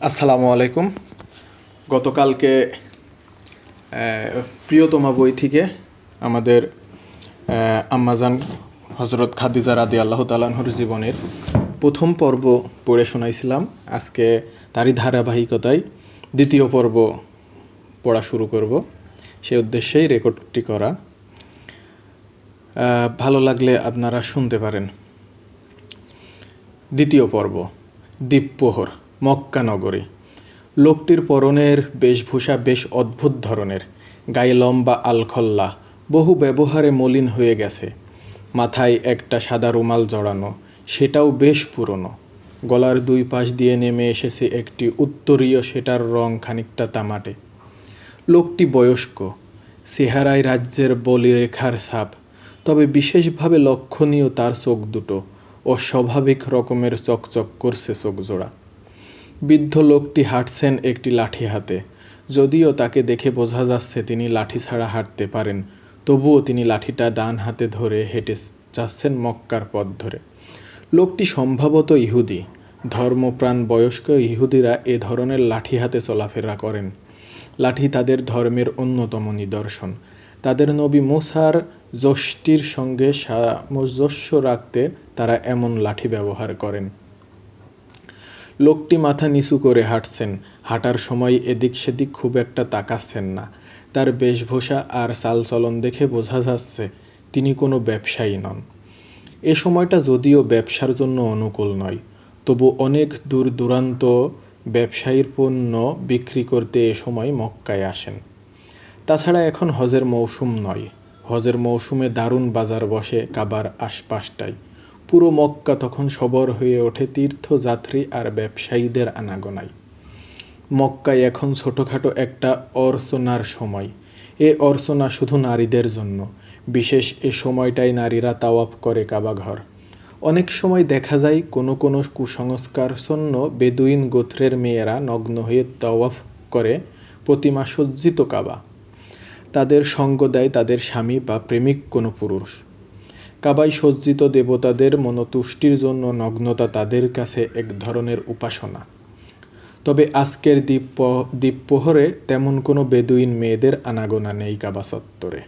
আসসালামু আলাইকুম। গতকালকে প্রিয়তমা বই থেকে আমাদের আম্মাজান হজরত খাদিজা রাদিয়াল্লাহু তাআলা আনহার জীবনের প্রথম পর্ব পড়ে শোনাইছিলাম। আজকে তারই ধারাবাহিকতায় দ্বিতীয় পর্ব পড়া শুরু করব, সে উদ্দেশ্যেই রেকর্ডটি করা। ভালো লাগলে আপনারা শুনতে পারেন। দ্বিতীয় পর্ব, দ্বীপপ্রহর, মক্কা নগরী। লোকটির পরনের বেশভূষা বেশ অদ্ভুত ধরনের। গায়ে লম্বা আলখল্লা, বহু ব্যবহারে মলিন হয়ে গেছে। মাথায় একটা সাদা রুমাল জড়ানো, সেটাও বেশ পুরনো। গলার দুই পাশ দিয়ে নেমে এসেছে একটি উত্তরীয়, সেটার রং খানিকটা তামাটে। লোকটি বয়স্ক, চেহারায় রাজ্যের বলিরেখার ছাপ, তবে বিশেষভাবে লক্ষণীয় তার চোখ দুটো। অস্বাভাবিক রকমের চকচক করছে চোখজোড়া। বৃদ্ধ লোকটি হাঁটছেন একটি লাঠি হাতে। যদিও তাকে দেখে বোঝা যাচ্ছে তিনি লাঠি ছাড়া হাঁটতে পারেন, তবুও তিনি লাঠিটা ডান হাতে ধরে হেঁটে যাচ্ছেন মক্কার পথ ধরে। লোকটি সম্ভবত ইহুদি। ধর্মপ্রাণ বয়স্ক ইহুদিরা এ ধরনের লাঠি হাতে চলাফেরা করেন। লাঠি তাদের ধর্মের অন্যতম নিদর্শন। তাদের নবী মুসার যষ্টির সঙ্গে সামঞ্জস্য রাখতে তারা এমন লাঠি ব্যবহার করেন। লোকটি মাথা নিচু করে হাঁটছেন। হাঁটার সময় এদিক সেদিক খুব একটা তাকাচ্ছেন না। তার বেশভূষা আর চালচলন দেখে বোঝা যাচ্ছে তিনি কোনো ব্যবসায়ী নন। এ সময়টা যদিও ব্যবসার জন্য অনুকূল নয়, তবু অনেক দূর দূরান্ত ব্যবসায়ীর পণ্য বিক্রি করতে এ সময় মক্কায় আসেন। তাছাড়া এখন হজের মৌসুম নয়। হজের মৌসুমে দারুণ বাজার বসে কাবার আশপাশটায়। পুরো মক্কা তখন সবর হয়ে ওঠে তীর্থযাত্রী আর ব্যবসায়ীদের আনাগোনায়। মক্কায় এখন ছোটোখাটো একটা অর্চনার সময়। এ অর্চনা শুধু নারীদের জন্য। বিশেষ এ সময়টায় নারীরা তাওয়াফ করে কাবাঘর। অনেক সময় দেখা যায় কোনো কোনো কুসংস্কারচ্ছন্ন বেদুইন গোত্রের মেয়েরা নগ্ন হয়ে তাওয়াফ করে প্রতিমা সজ্জিত কাবা। তাদের সঙ্গ দেয় তাদের স্বামী বা প্রেমিক কোনো পুরুষ। কাবায় সজ্জিত দেবতাদের মনোতুষ্টির জন্য নগ্নতা তাদের কাছে এক ধরনের উপাসনা। তবে আজকের দ্বীপপ্রহরে তেমন কোনো বেদুইন মেয়েদের আনাগোনা নেই কাবা চত্বরে।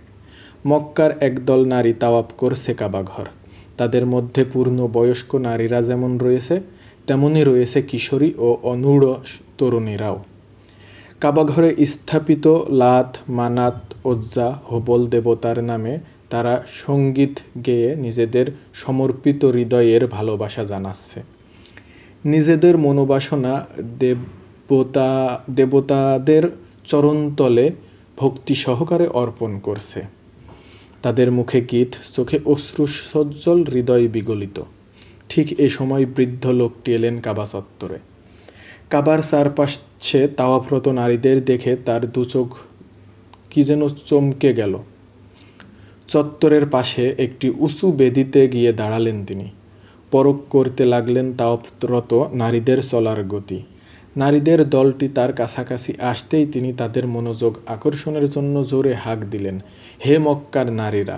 মক্কার একদল নারী তাওয়াফ করছে কাবাঘর। তাদের মধ্যে পূর্ণ বয়স্ক নারীরা যেমন রয়েছে, তেমনই রয়েছে কিশোরী ও অনূঢ় তরুণীরাও। কাবাঘরে স্থাপিত লাত, মানাত, ওজ্জা, হোবল দেবতার নামে তারা সঙ্গীত গেয়ে নিজেদের সমর্পিত হৃদয়ের ভালোবাসা জানাচ্ছে। নিজেদের মনোবাসনা দেবতাদের চরণতলে ভক্তি সহকারে অর্পণ করছে। তাদের মুখে গীত, চোখে অশ্রুসজ্জল, হৃদয় বিগলিত। ঠিক এ সময় বৃদ্ধ লোকটি এলেন কাবা চত্বরে। কাবার চারপাশে তাওয়াফরত নারীদের দেখে তার দুচোখ কি যেন চমকে গেল। চত্বরের পাশে একটি উঁচু বেদিতে গিয়ে দাঁড়ালেন তিনি। পরখ করতে লাগলেন তাওয়াফরত নারীদের চলার গতি। নারীদের দলটি তার কাছাকাছি আসতেই তিনি তাদের মনোযোগ আকর্ষণের জন্য জোরে হাঁক দিলেন, হে মক্কার নারীরা।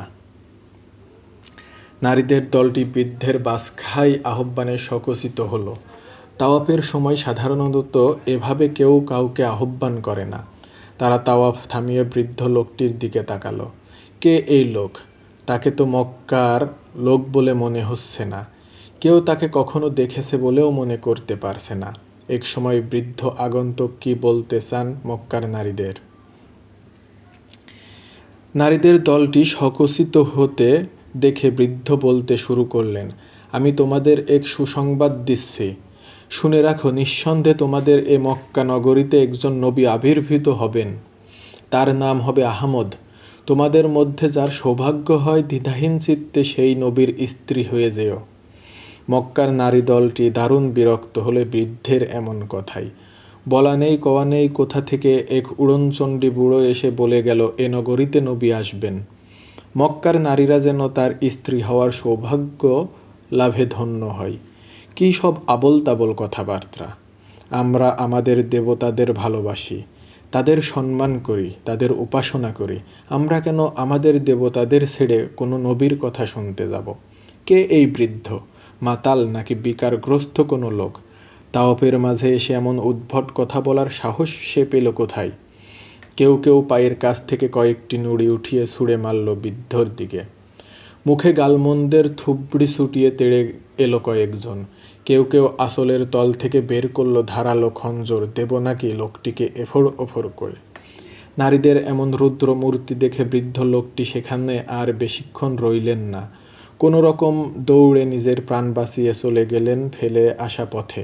নারীদের দলটি বৃদ্ধের বাজখাই আহ্বানে সচকিত হলো। তাওয়াফের সময় সাধারণত এভাবে কেউ কাউকে আহ্বান করে না। তারা তাওয়াফ থামিয়ে বৃদ্ধ লোকটির দিকে তাকালো। কে এই লোক? তাকে তো মক্কার লোক বলে মনে হচ্ছে না। কেউ তাকে কখনো দেখেছে বলেও মনে করতে পারছে না। এক সময় বৃদ্ধ আগন্তুক কি বলতে চান মক্কার নারীদের। নারীদের দলটি সচকিত হতে দেখে বৃদ্ধ বলতে শুরু করলেন, আমি তোমাদের এক সুসংবাদ দিচ্ছি। শুনে রাখো, নিঃসন্দেহে তোমাদের এ মক্কা নগরীতে একজন নবী আবির্ভূত হবেন। তার নাম হবে আহমদ। তোমাদের মধ্যে যার সৌভাগ্য হয় দ্বিধাহীন চিত্তে সেই নবীর স্ত্রী হয়ে যেও। মক্কার নারী দলটি দারুণ বিরক্ত হলে বৃদ্ধের এমন কথাই। বলা নেই কওয়া নেই কোথা থেকে এক উড়নচণ্ডী বুড়ো এসে বলে গেল এ নগরীতে নবী আসবেন। মক্কার নারীরা যেন তার স্ত্রী হওয়ার সৌভাগ্য লাভে ধন্য হয়। কী সব আবোল তাবোল কথাবার্তা! আমরা আমাদের দেবতাদের ভালোবাসি, তাদের সম্মান করি, তাদের উপাসনা করি। আমরা কেন আমাদের দেবতাদের ছেড়ে কোনো নবীর কথা শুনতে যাব? কে এই বৃদ্ধ? মাতাল নাকি বিকারগ্রস্ত কোনো লোক? তাওয়াফের মাঝে এসে এমন উদ্ভট কথা বলার সাহস সে পেল কোথায়? কেউ কেউ পায়ের কাছ থেকে কয়েকটি নুড়ি উঠিয়ে ছুঁড়ে মারল বৃদ্ধর দিকে। মুখে গালমন্দের থুবড়ি ছুটিয়ে তেড়ে এলো কয়েকজন। কেউ কেউ আসলের তল থেকে বের করলো ধারালো খঞ্জর, দেব নাকি লোকটিকে এফোড় ওফোড় করে। নারীদের এমন রুদ্র মূর্তি দেখে বৃদ্ধ লোকটি সেখানে আর বেশিক্ষণ রইলেন না। কোনো রকম দৌড়ে নিজের প্রাণ বাঁচিয়ে চলে গেলেন ফেলে আসা পথে।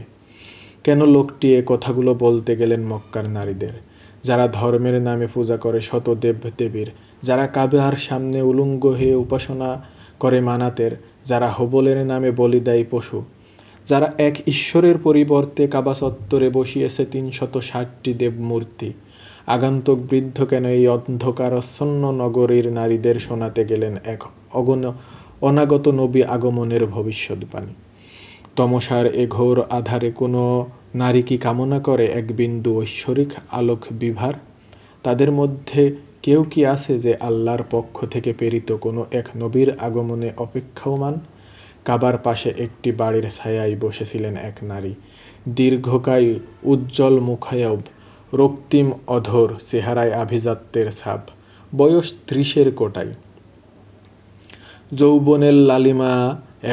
কেন লোকটি এ কথাগুলো বলতে গেলেন মক্কার নারীদের, যারা ধর্মের নামে পূজা করে শত দেব দেবীর, যারা কাবার সামনে উলঙ্গ হয়ে উপাসনা করে মানাতের, যারা হবলের নামে বলি দেয় পশু, যারা এক ঈশ্বরের পরিবর্তে কাবা চত্বরে বসিয়েছে ৩৬০টি দেবমূর্তি? আগন্তুক বৃদ্ধ কেন এই অন্ধকারাচ্ছন্ন নগরীর নারীদের শোনাতে গেলেন এক অনাগত নবী আগমনের ভবিষ্যদ্বাণী? তমসার এ ঘোর আধারে কোনো নারী কি কামনা করে এক বিন্দু ঐশ্বরিক আলোক বিভার? তাদের মধ্যে কেউ কি আছে যে আল্লাহর পক্ষ থেকে প্রেরিত কোনো এক নবীর আগমনে অপেক্ষমাণ? কাবার পাশে একটি বাড়ির ছায়ায় বসেছিলেন এক নারী, দীর্ঘকায়, উজ্জ্বল মুখায়ব, রক্তিম অধর, চেহারায় আভিজাত্যের ছাপ, বয়স ৩০-এর কোটায়। যৌবনের লালিমা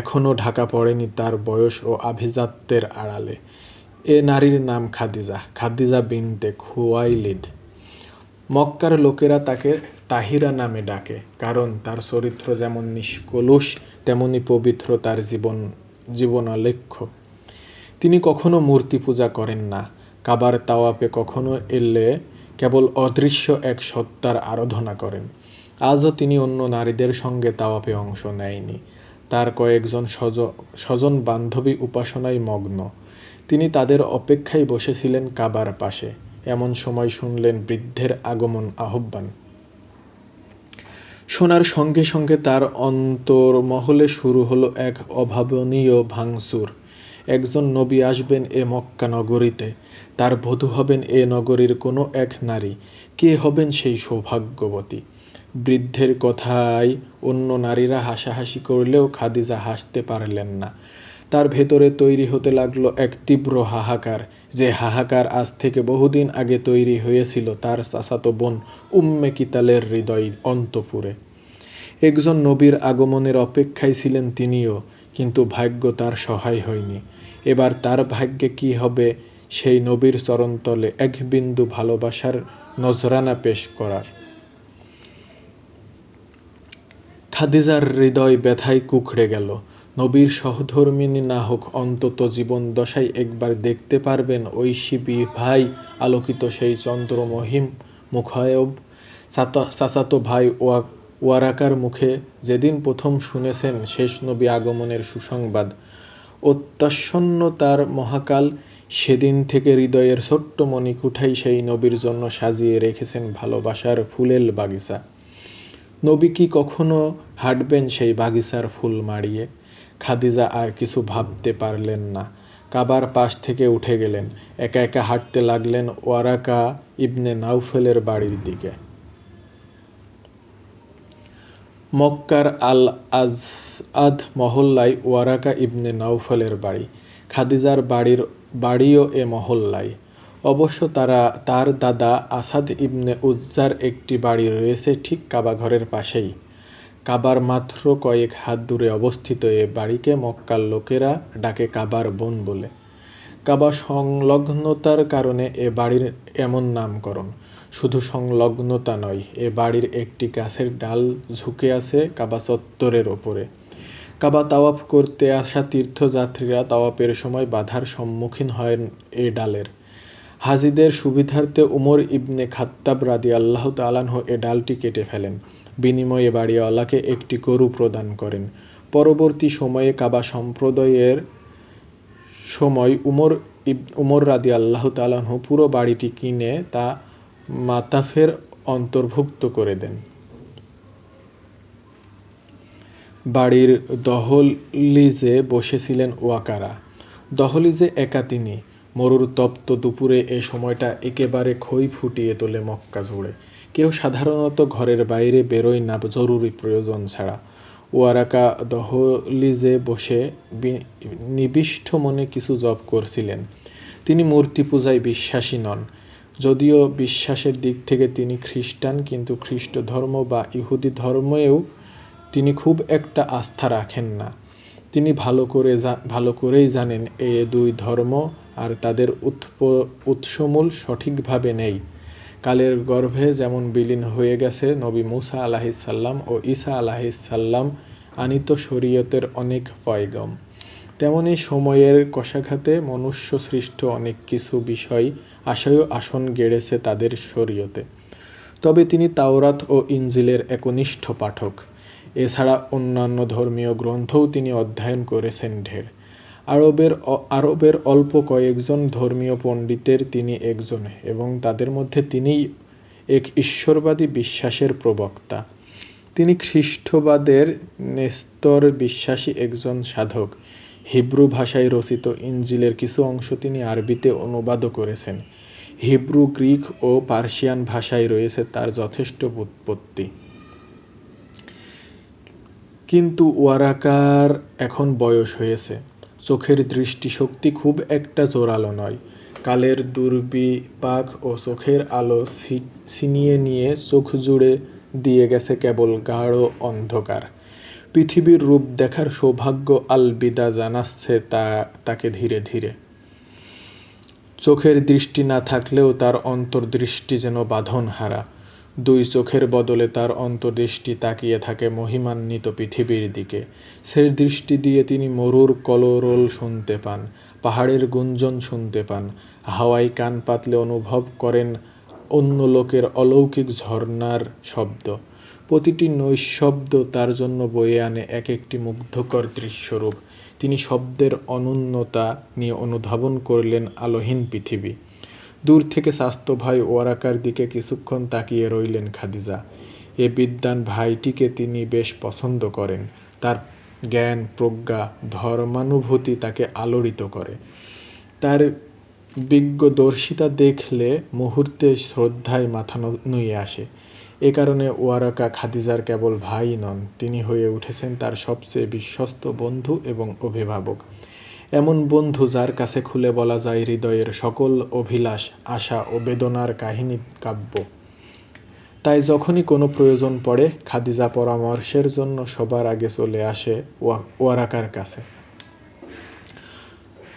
এখনও ঢাকা পড়েনি তার বয়স ও আভিজাত্যের আড়ালে। এ নারীর নাম খাদিজা, খাদিজা বিনতে খুয়াইলিদ। মক্কার লোকেরা তাকে তাহিরা নামে ডাকে, কারণ তার চরিত্র যেমন নিষ্কলুষ তেমনি পবিত্র তার জীবনালেখ্য। তিনি কখনো মূর্তি পূজা করেন না। কাবার তাওয়াফে কখনো এলে কেবল অদৃশ্য এক সত্তার আরাধনা করেন। আজও তিনি অন্য নারীদের সঙ্গে তাওয়াফে অংশ নেয়নি। তার কয়েকজন স্বজন বান্ধবী উপাসনায় মগ্ন। তিনি তাদের অপেক্ষায় বসেছিলেন কাবার পাশে। এমন সময় শুনলেন বৃদ্ধের আগমন আহ্বান। শোনার সঙ্গে সঙ্গে তার অন্তর্মহলে শুরু হলো এক অভাবনীয় ভাঙচুর। একজন নবী আসবেন এ মক্কা নগরীতে, তার বধূ হবেন এ নগরীর কোনো এক নারী। কে হবেন সেই সৌভাগ্যবতী? বৃদ্ধের কথায় অন্য নারীরা হাসাহাসি করলেও খাদিজা হাসতে পারলেন না। তার ভেতরে তৈরি হতে লাগলো এক তীব্র হাহাকার, যে হাহাকার আজ থেকে বহুদিন আগে তৈরি হয়েছিল তার চাচাতো বোন উম্মে কিতালের হৃদয় অন্তপুরে। একজন নবীর আগমনের অপেক্ষায় ছিলেন তিনিও, কিন্তু ভাগ্য তার সহায় হয়নি। এবার তার ভাগ্যে কি হবে সেই নবীর চরণতলে এক বিন্দু ভালোবাসার নজরানা পেশ করার। খাদিজার হৃদয় ব্যথায় কুঁকড়ে গেল। নবীর সহধর্মিণী না হোক, অন্তত জীবন দশায় একবার দেখতে পারবেন ঐশী ভাই আলোকিত সেই চন্দ্রমহিম মুখায়ব। চাচাতো ভাই ওয়ারাকার মুখে যেদিন প্রথম শুনেছেন শেষ নবী আগমনের সুসংবাদ, অত্যাসন্ন তার মহাকাল, সেদিন থেকে হৃদয়ের ছোট্ট মণিকুঠাই সেই নবীর জন্য সাজিয়ে রেখেছেন ভালোবাসার ফুলেল বাগিচা। নবী কি কখনো হাঁটবেন সেই বাগিচার ফুল মাড়িয়ে? খাদিজা আর কিছু ভাবতে পারলেন না। কাবার পাশ থেকে উঠে গেলেন, একা একা হাঁটতে লাগলেন ওয়ারাকা ইবনে নাউফেলের বাড়ির দিকে। মক্কার আল আজআদ মহল্লায় ওয়ারাকা ইবনে নাউফেলের বাড়ি। খাদিজার বাড়িও এ মহল্লায়। অবশ্য তার দাদা আসাদ ইবনে উজ্জার একটি বাড়ি রয়েছে ঠিক কাবাঘরের পাশেই। কাবার মাত্র কয়েক হাত দূরে অবস্থিত এ বাড়িকে মক্কার লোকেরা ডাকে কাবার বন বলে। কাবা সংলগ্নতার কারণে এ বাড়ির এমন নামকরণ। শুধু সংলগ্নতা নয়, এ বাড়ির একটি গাছের ডাল ঝুঁকে আছে কাবা চত্বরের ওপরে। কাবা তাওয়াফ করতে আসা তীর্থযাত্রীরা তাওয়াফের সময় বাধার সম্মুখীন হয় এ ডালের। হাজিদের সুবিধার্থে উমর ইবনে খাত্তাব রাদিয়াল্লাহু তাআলা আনহু এ ডালটি কেটে ফেলেন। বিনিময়ে বাড়িওয়ালাকে একটি গরু প্রদান করেন। পরবর্তী সময়ে কাবা সম্প্রদায়ের সময় উমর রাদিয়াল্লাহু তাআলা আনহু পুরো বাড়িটি কিনে তা মাতাফের অন্তর্ভুক্ত করে দেন। বাড়ির দহলিজে বসেছিলেন ওয়াকারা। দহলিজে একা তিনি। মরুর তপ্ত দুপুরে এ সময়টা একেবারে খই ফুটিয়ে তোলে মক্কা জুড়ে। কেউ সাধারণত ঘরের বাইরে বেরোয় না জরুরি প্রয়োজন ছাড়া। ওয়ারাকা দহলিজে বসে নিবিষ্ট মনে কিছু জপ করছিলেন। তিনি মূর্তি পূজায় বিশ্বাসী নন। যদিও বিশ্বাসের দিক থেকে তিনি খ্রিস্টান, কিন্তু খ্রিস্ট ধর্ম বা ইহুদি ধর্মেও তিনি খুব একটা আস্থা রাখেন না। তিনি ভালো করেই জানেন এ দুই ধর্ম আর তাদের উৎসমূল সঠিকভাবে নেই। কালের গর্ভে যেমন বিলীন হয়ে গেছে নবী মুসা আলাহিসাল্লাম ও ঈসা আলাহিসাল্লাম আনিত শরীয়তের অনেক পয়গম, তেমনি সময়ের কশাঘাতে মনুষ্য সৃষ্ট অনেক কিছু বিষয় আসন গেড়েছে তাদের শরীয়তে। তবে তিনি তাওরাত ও ইনজিলের একনিষ্ঠ পাঠক। এছাড়া অন্যান্য ধর্মীয় গ্রন্থও তিনি অধ্যয়ন করেছেন ঢের। আরবের অল্প কয়েকজন ধর্মীয় পণ্ডিতের তিনি একজন, এবং তাদের মধ্যে তিনিই এক ঈশ্বরবাদী বিশ্বাসের প্রবক্তা। তিনি খ্রিস্টবাদের নেস্তর বিশ্বাসী একজন সাধক। হিব্রু ভাষায় রচিত ইনজিলের কিছু অংশ তিনি আরবিতে অনুবাদও করেছেন। হিব্রু, গ্রিক ও পার্সিয়ান ভাষায় রয়েছে তার যথেষ্ট ব্যুৎপত্তি। কিন্তু ওয়ারাকার এখন বয়স হয়েছে। চোখের দৃষ্টিশক্তি খুব একটা জোরালো নয়। কালের দুর্বিপাক ও চোখের আলো ছিনিয়ে নিয়ে চোখ জুড়ে দিয়ে গেছে কেবল গাঢ় অন্ধকার। পৃথিবীর রূপ দেখার সৌভাগ্য আলবিদা জানাচ্ছে তাকে ধীরে ধীরে। চোখের দৃষ্টি না থাকলেও তার অন্তর্দৃষ্টি যেন বাঁধনহারা। দুই চোখের বদলে তার অন্তর্দৃষ্টি তাকিয়ে থাকে মহিমান্বিত পৃথিবীর দিকে। সে দৃষ্টি দিয়ে তিনি মরুর কলরোল শুনতে পান, পাহাড়ের গুঞ্জন শুনতে পান, হাওয়ায় কান পাতলে অনুভব করেন অন্য লোকের অলৌকিক ঝর্ণার শব্দ। প্রতিটি নৈশব্দ তার জন্য বয়ে আনে এক একটি মুগ্ধকর দৃশ্যরূপ। তিনি শব্দের অনন্যতা নিয়ে অনুধাবন করলেন আলোহীন পৃথিবী। দূর থেকে স্বাস্থ্য ভাই ওয়ারাকার দিকে কিছুক্ষণ তাকিয়ে রইলেন খাদিজা। এ বিদ্বান ভাইটিকে তিনি বেশ পছন্দ করেন। তার জ্ঞান, প্রজ্ঞা, ধর্মানুভূতি তাকে আলোড়িত করে। তার বিজ্ঞদর্শিতা দেখলে মুহূর্তে শ্রদ্ধায় মাথা নুয়ে আসে। এ কারণে ওয়ারাকা খাদিজার কেবল ভাই নন, তিনি হয়ে উঠেছেন তার সবচেয়ে বিশ্বস্ত বন্ধু এবং অভিভাবক। এমন বন্ধু যার কাছে খুলে বলা যায় হৃদয়ের সকল অভিলাষ, আশা ও বেদনার কাহিনী কাব্য। তাই যখনই কোনো প্রয়োজন পড়ে খাদিজা পরামর্শের জন্য সবার আগে চলে আসে ওয়ারাকার কাছে।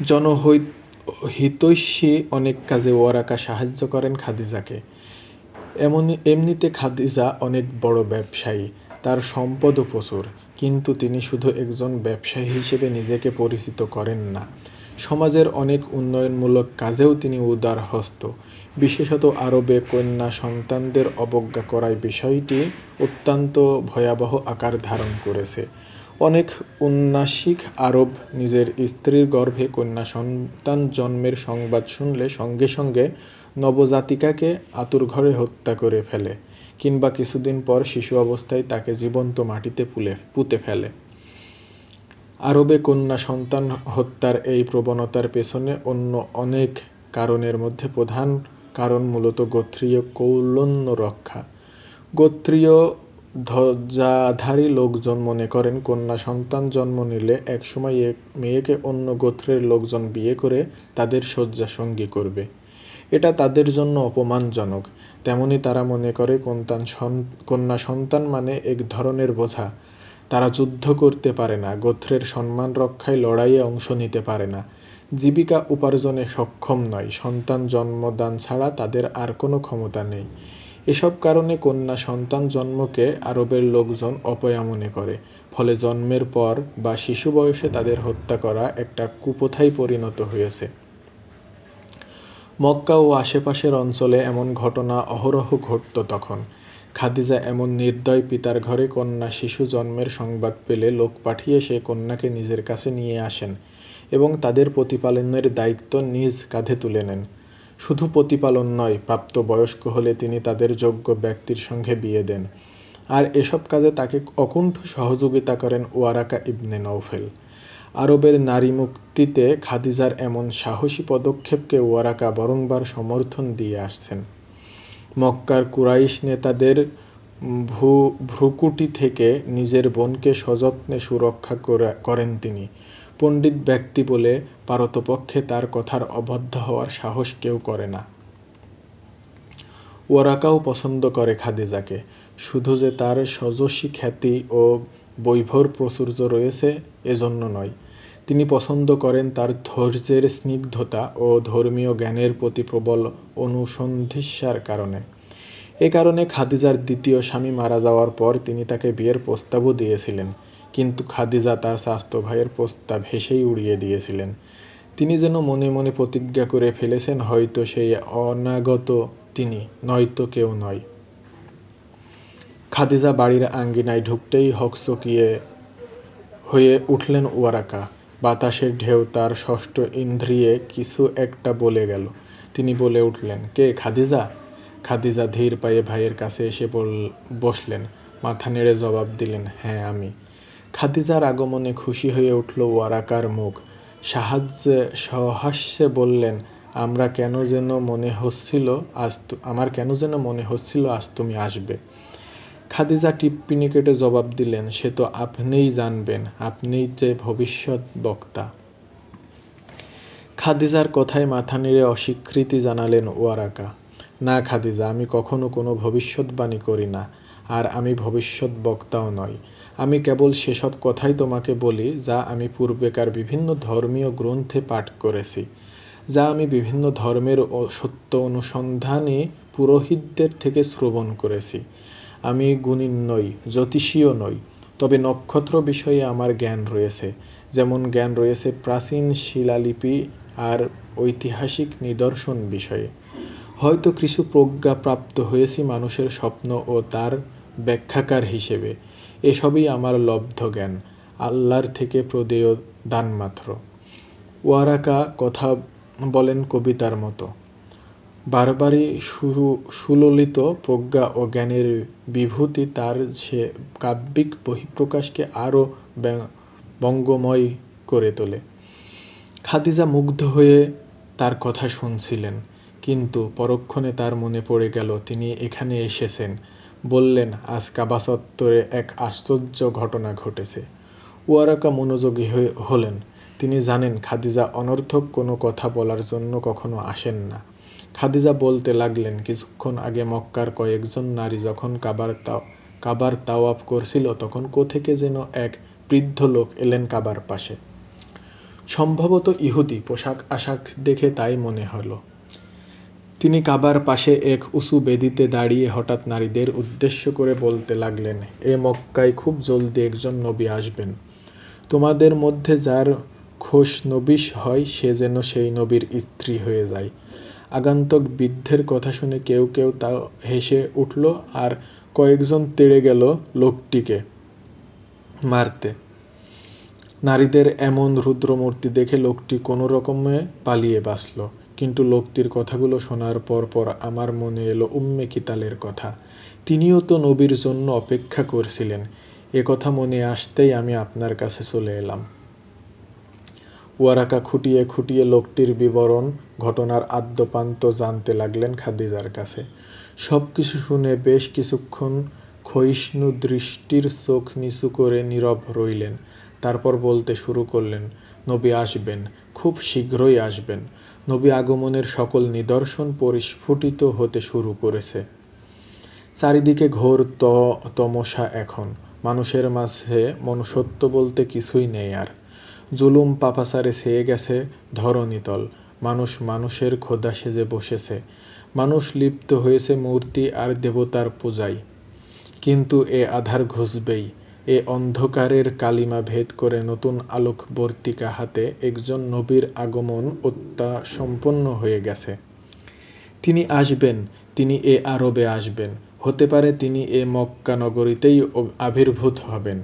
জনহিতৈষী অনেক কাজে ওয়ারাকা সাহায্য করেন খাদিজাকে। এমনিতে খাদিজা অনেক বড় ব্যবসায়ী, তার সম্পদও প্রচুর, কিন্তু তিনি শুধু একজন ব্যবসায়ী হিসেবে নিজেকে পরিচিত করেন না। সমাজের অনেক উন্নয়নমূলক কাজেও তিনি উদারহস্ত। বিশেষত আরবে কন্যা সন্তানদের অবজ্ঞা করায় বিষয়টি অত্যন্ত ভয়াবহ আকার ধারণ করেছে। অনেক উন্নাসিক আরব নিজের স্ত্রীর গর্ভে কন্যা সন্তান জন্মের সংবাদ শুনলে সঙ্গে সঙ্গে নবজাতিকাকে আঁতুড়ঘরে হত্যা করে ফেলে, কিংবা কিছুদিন পর শিশু অবস্থায় তাকে জীবন্ত মাটিতে পুঁতে ফেলে। আরবে কন্যা সন্তান হত্যার এই প্রবণতার পেছনে অন্য অনেক কারণের মধ্যে প্রধান কারণ মূলত গোত্রীয় কৌলন্য রক্ষা। গোত্রীয় ধ্বজাধারী লোকজন মনে করেন কন্যা সন্তান জন্ম নিলে একসময় এক মেয়েকে অন্য গোত্রের লোকজন বিয়ে করে তাদের শয্যাসঙ্গী করবে। এটা তাদের জন্য অপমানজনক। তেমনি তারা মনে করে কন্যা সন্তান মানে এক ধরনের বোঝা। তারা যুদ্ধ করতে পারে না, গোত্রের সম্মান রক্ষায় লড়াইয়ে অংশ নিতে পারে না, জীবিকা উপার্জনে সক্ষম নয়, সন্তান জন্মদান ছাড়া তাদের আর কোনো ক্ষমতা নেই। এসব কারণে কন্যা সন্তান জন্মকে আরবের লোকজন অপয়া মনে করে। ফলে জন্মের পর বা শিশু বয়সে তাদের হত্যা করা একটা কুপ্রথায় পরিণত হয়েছে। মক্কা ও আশেপাশের অঞ্চলে এমন ঘটনা অহরহ ঘটত তখন। খাদিজা এমন নির্দয় পিতার ঘরে কন্যা শিশু জন্মের সংবাদ পেলে লোক পাঠিয়ে সে কন্যাকে নিজের কাছে নিয়ে আসেন এবং তাদের প্রতিপালনের দায়িত্ব নিজ কাঁধে তুলে নেন। শুধু প্রতিপালন নয়, প্রাপ্তবয়স্ক হলে তিনি তাদের যোগ্য ব্যক্তির সঙ্গে বিয়ে দেন। আর এসব কাজে তাকে অকুণ্ঠ সহযোগিতা করেন ওয়ারাকা ইবনে নওফেল। আরবের নারী মুক্তিতে খাদিজার এমন সাহসী পদক্ষেপকে ওয়ারাকা বারংবার সমর্থন দিয়ে আসছেন। মক্কার কুরাইশ নেতাদের ভ্রুকুটি থেকে নিজের বোনকে সযত্নে সুরক্ষা করেন তিনি। পণ্ডিত ব্যক্তি বলে পারতপক্ষে তার কথার অবাধ্য হওয়ার সাহস কেউ করে না। ওয়ারাকাও পছন্দ করে খাদিজাকে, শুধু যে তার সযশী খ্যাতি ও বৈভর প্রাচুর্য রয়েছে এজন্য নয়। তিনি পছন্দ করেন তার ধৈর্যের স্নিগ্ধতা ও ধর্মীয় জ্ঞানের প্রতি প্রবল অনুসন্ধিৎসার কারণে। এ কারণে খাদিজার দ্বিতীয় স্বামী মারা যাওয়ার পর তিনি তাকে বিয়ের প্রস্তাবও দিয়েছিলেন, কিন্তু খাদিজা তার চাচাতো ভাইয়ের প্রস্তাব হেসেই উড়িয়ে দিয়েছিলেন। তিনি যেন মনে মনে প্রতিজ্ঞা করে ফেলেছেন, হয়তো সেই অনাগত তিনি, নয়তো কেউ নয়। খাদিজা বাড়ির আঙ্গিনায় ঢুকতেই হকচকিয়ে হয়ে উঠলেন ওয়ারাকা। বাতাসের ঢেউ তার ষষ্ঠ ইন্দ্রিয়ে কিছু একটা বলে গেল। তিনি বলে উঠলেন, কে খাদিজা? খাদিজা ধীর পায়ে ভাইয়ের কাছে এসে বসলেন, মাথা নেড়ে জবাব দিলেন, হ্যাঁ আমি। খাদিজার আগমনে খুশি হয়ে উঠল ওয়ারাকার মুখ। সহাস্যে বললেন, আমার কেন যেন মনে হচ্ছিল আজ তুমি আসবে। খাদিজা টিপ্পিনি কেটে জবাব দিলেন, সে তো আপনিই জানবেন, আপনিই যে ভবিষ্যৎ বক্তা। খাদিজার কথায় মাথা নেড়ে অস্বীকৃতি জানালেন ওয়ারাকা। না খাদিজা, আমি কখনো কোনো ভবিষ্যৎবাণী করি না, আর আমি ভবিষ্যৎ বক্তাও নই। আমি কেবল সেসব কথাই তোমাকে বলি যা আমি পূর্বেকার বিভিন্ন ধর্মীয় গ্রন্থে পাঠ করেছি, যা আমি বিভিন্ন ধর্মের সত্য অনুসন্ধানে পুরোহিতদের থেকে শ্রবণ করেছি। আমি গুণী নই, জ্যোতিষীও নই, তবে নক্ষত্র বিষয়ে আমার জ্ঞান রয়েছে, যেমন জ্ঞান রয়েছে প্রাচীন শিলালিপি আর ঐতিহাসিক নিদর্শন বিষয়ে। হয়তো কিছু প্রজ্ঞা প্রাপ্ত হয়েছি মানুষের স্বপ্ন ও তার ব্যাখ্যাকার হিসেবে। এসবই আমার লব্ধ জ্ঞান, আল্লাহর থেকে প্রদেয় দান মাত্র। ওয়ারাকা কথা বলেন কবিতার মতো। বারবারই সুললিত প্রজ্ঞা ও জ্ঞানের বিভূতি তার সে কাব্যিক বহিঃপ্রকাশকে আরও বঙ্গময় করে তোলে। খাদিজা মুগ্ধ হয়ে তার কথা শুনছিলেন, কিন্তু পরক্ষণে তার মনে পড়ে গেল তিনি এখানে এসেছেন। বললেন, আজ কাবা চত্বরে এক আশ্চর্য ঘটনা ঘটেছে। ওয়ারাকা মনোযোগী হলেন। তিনি জানেন খাদিজা অনর্থক কোনো কথা বলার জন্য কখনো আসেন না। খাদিজা বলতে লাগলেন, কিছুক্ষণ আগে মক্কার কয়েকজন নারী যখন কাবার তাওয়াফ করছিল, তখন কোথেকে যেন এক বৃদ্ধ লোক এলেন কাবার পাশে। সম্ভবত ইহুদি, পোশাক আশাক দেখে তাই মনে হলো। তিনি কাবার পাশে এক উঁচু বেদিতে দাঁড়িয়ে হঠাৎ নারীদের উদ্দেশ্য করে বলতে লাগলেন, এ মক্কায় খুব জলদি একজন নবী আসবেন। তোমাদের মধ্যে যার খোশ নবিশ হয় সে যেন সেই নবীর স্ত্রী হয়ে যায়। আগন্তুক বৃদ্ধের কথা শুনে কেউ কেউ তা হেসে উঠল, আর কয়েকজন তেড়ে গেল লোকটিকে মারতে। নারীদের এমন রুদ্রমূর্তি দেখে লোকটি কোনো রকমে পালিয়ে বাঁচল, কিন্তু লোকটির কথাগুলো শোনার পর আমার মনে এলো উম্মে কিতালের কথা। তিনিও তো নবীর জন্য অপেক্ষা করছিলেন। এ কথা মনে আসতেই আমি আপনার কাছে চলে এলাম। ওয়ারাকা খুঁটিয়ে খুঁটিয়ে লোকটির বিবরণ, ঘটনার আদ্যোপান্ত জানতে লাগলেন খাদিজার কাছে। সব কিছু শুনে বেশ কিছুক্ষণ ক্ষয়িষ্ণু দৃষ্টির চোখ নিচু করে নীরব রইলেন। তারপর বলতে শুরু করলেন, নবী আসবেন, খুব শীঘ্রই আসবেন। নবী আগমনের সকল নিদর্শন পরিস্ফুটিত হতে শুরু করেছে। চারিদিকে ঘোর তমসা এখন। মানুষের মাঝে মনুষ্যত্ব বলতে কিছুই নেই আর। জুলুম পাপাচারে ছেয়ে গেছে ধরণীতল। মানুষ মানুষের খোদা সেজে বসেছে। মানুষ লিপ্ত হয়েছে মূর্তি আর দেবতার পূজায়। কিন্তু এ আধার ঘুচবেই। এ অন্ধকারের কালিমা ভেদ করে নতুন আলোকবর্তিকা হাতে একজন নবীর আগমন অত্যাসম্পন্ন হয়ে গেছে। তিনি আসবেন, তিনি এ আরবে আসবেন। হতে পারে তিনি এ মক্কা নগরীতেই আবির্ভূত হবেন।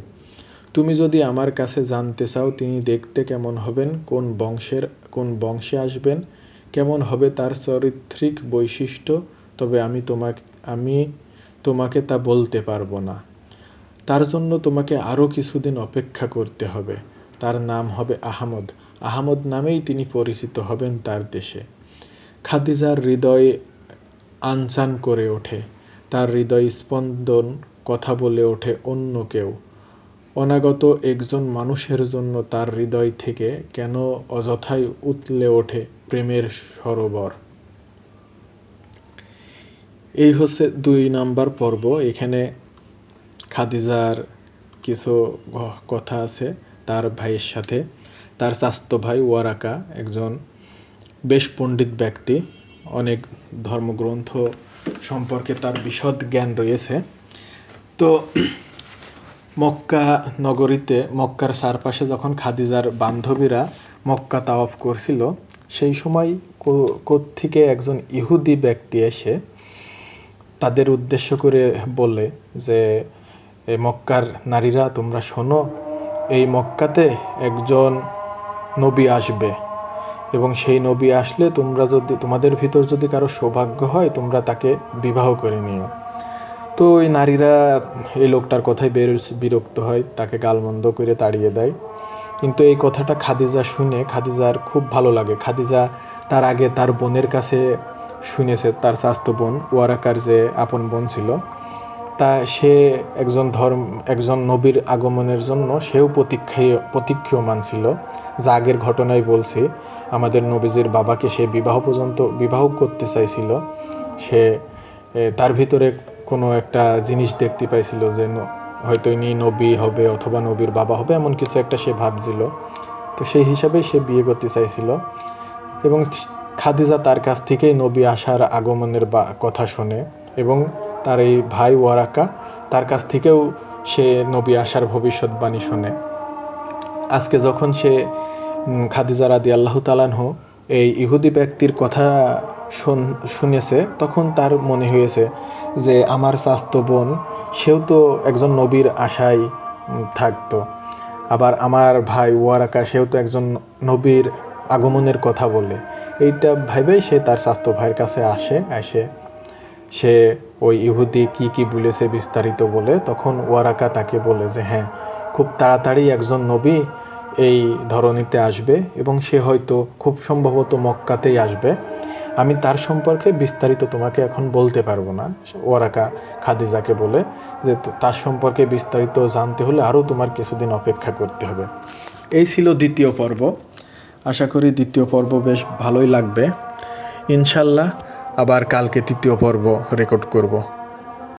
তুমি যদি আমার কাছে জানতে চাও তিনি দেখতে কেমন হবেন, কোন বংশে আসবেন, কেমন হবে তার চারিত্রিক বৈশিষ্ট্য, তবে আমি তোমাকে তা বলতে পারবো না। তার জন্য তোমাকে আরও কিছুদিন অপেক্ষা করতে হবে। তার নাম হবে আহমদ। আহমদ নামেই তিনি পরিচিত হবেন তার দেশে। খাদিজার হৃদয় আনচান করে ওঠে। তার হৃদয় স্পন্দন কথা বলে ওঠে অন্য কেউ। অনাগত একজন মানুষের জন্য তার হৃদয় থেকে কেন অযথাই উতলে ওঠে প্রেমের সরোবর। এই হচ্ছে 2 নাম্বার পর্ব। এখানে খাদিজার কিছু কথা আছে তার ভাইয়ের সাথে। তার চাচাতো ভাই ওয়ারাকা একজন বেশ পণ্ডিত ব্যক্তি, অনেক ধর্মগ্রন্থ সম্পর্কে তার বিশদ জ্ঞান রয়েছে। তো মক্কা নগরীতে, মক্কার চারপাশে যখন খাদিজার বান্ধবীরা মক্কা তাওয়াফ করছিল, সেই সময় কোত্থেকে একজন ইহুদি ব্যক্তি এসে তাদের উদ্দেশ্য করে বলে যে, মক্কার নারীরা তোমরা শোনো, এই মক্কাতে একজন নবী আসবে এবং সেই নবী আসলে তোমাদের ভিতর যদি কারো সৌভাগ্য হয় তোমরা তাকে বিবাহ করে নিও। তো ওই নারীরা এই লোকটার কথায় বিরক্ত হয়, তাকে গালমন্দ করে তাড়িয়ে দেয়। কিন্তু এই কথাটা খাদিজা শুনে খাদিজার খুব ভালো লাগে। খাদিজা তার আগে তার বোনের কাছে শুনেছে, তার চাচাতো বোন ওয়ারাকার যে আপন বোন ছিল, তা সে একজন নবীর আগমনের জন্য সেও প্রতীক্ষমান ছিল। যা আগের ঘটনায় বলছি, আমাদের নবীজির বাবাকে সে বিবাহ করতে চাইছিল। সে তার ভিতরে কোনো একটা জিনিস দেখতে পাইছিল যে হয়তো ইনি নবী হবে অথবা নবীর বাবা হবে, এমন কিছু একটা সে ভাবছিল। তো সেই হিসাবেই সে বিয়ে করতে চাইছিল এবং খাদিজা তার কাছ থেকেই নবী আসার আগমনের কথা শোনে এবং তার এই ভাই ওয়ারাকা তার কাছ থেকেও সে নবী আসার ভবিষ্যৎবাণী শোনে। আজকে যখন সে খাদিজা রাদিয়াল্লাহু তাআলা আনহা এই ইহুদি ব্যক্তির কথা শুনেছে, তখন তার মনে হয়েছে যে আমার চাচাতো বোন সেও তো একজন নবীর আশায় থাকতো, আবার আমার ভাই ওয়ারাকা সেও তো একজন নবীর আগমনের কথা বলে। এইটা ভেবেই সে তার চাচাতো ভাইয়ের কাছে আসে সে ওই ইহুদি কি বলেছে বিস্তারিত বলে। তখন ওয়ারাকা তাকে বলে যে হ্যাঁ, খুব তাড়াতাড়ি একজন নবী এই ধরনীতে আসবে এবং সে হয়তো খুব সম্ভবত মক্কাতেই আসবে। আমি তার সম্পর্কে বিস্তারিত তোমাকে এখন বলতে পারবো না। ওয়ারাকা খাদিজাকে বলে যে তার সম্পর্কে বিস্তারিত জানতে হলে আরও তোমার কিছুদিন অপেক্ষা করতে হবে। এই ছিল 2য় পর্ব। আশা করি 2য় পর্ব বেশ ভালোই লাগবে। ইনশাল্লাহ আবার কালকে 3য় পর্ব রেকর্ড করব।